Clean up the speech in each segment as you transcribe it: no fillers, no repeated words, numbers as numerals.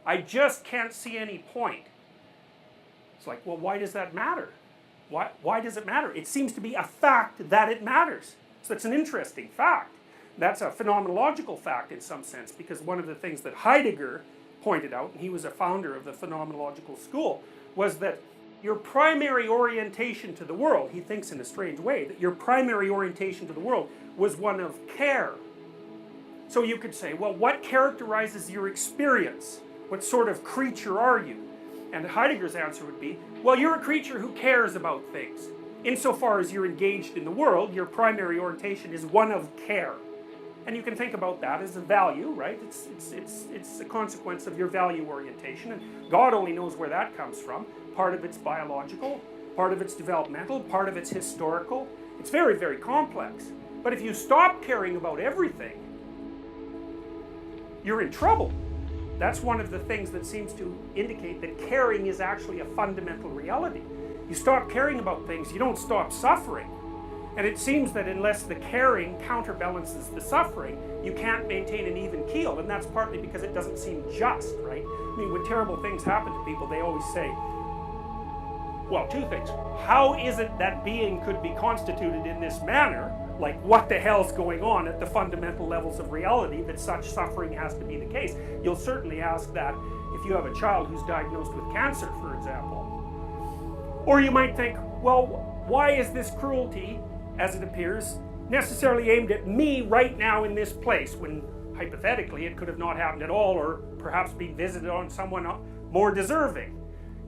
I just can't see any point. It's like, well, why does that matter? Why does it matter? It seems to be a fact that it matters. So it's an interesting fact. That's a phenomenological fact in some sense, because one of the things that Heidegger pointed out, and he was a founder of the phenomenological school, was that your primary orientation to the world, he thinks in a strange way, that your primary orientation to the world was one of care. So you could say, well, what characterizes your experience? What sort of creature are you? And Heidegger's answer would be, well, you're a creature who cares about things. Insofar as you're engaged in the world, your primary orientation is one of care. And you can think about that as a value, right? It's a consequence of your value orientation, and God only knows where that comes from. Part of it's biological, part of it's developmental, part of it's historical. It's very, very complex. But if you stop caring about everything, you're in trouble. That's one of the things that seems to indicate that caring is actually a fundamental reality. You stop caring about things, you don't stop suffering. And it seems that unless the caring counterbalances the suffering, you can't maintain an even keel. And that's partly because it doesn't seem just, right? I mean, when terrible things happen to people, they always say, well, two things. How is it that being could be constituted in this manner? Like, what the hell's going on at the fundamental levels of reality that such suffering has to be the case? You'll certainly ask that if you have a child who's diagnosed with cancer, for example. Or you might think, well, why is this cruelty, as it appears, necessarily aimed at me right now in this place, when hypothetically it could have not happened at all, or perhaps been visited on someone more deserving,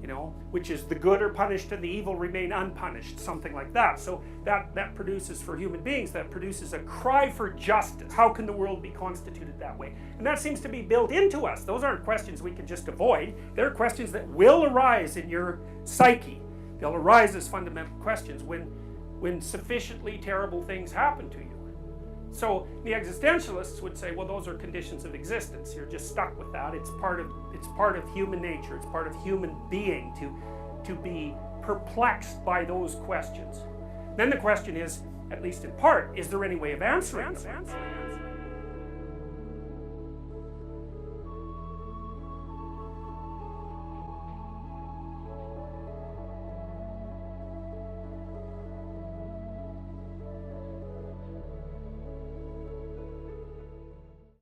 you know, which is the good are punished and the evil remain unpunished, something like that. So that produces, for human beings, that produces a cry for justice. How can the world be constituted that way? And that seems to be built into us. Those aren't questions we can just avoid. They're questions that will arise in your psyche. They'll arise as fundamental questions when sufficiently terrible things happen to you. So the existentialists would say, well, those are conditions of existence. You're just stuck with that. It's part of human nature. It's part of human being to be perplexed by those questions. Then the question is, at least in part, is there any way of answering them?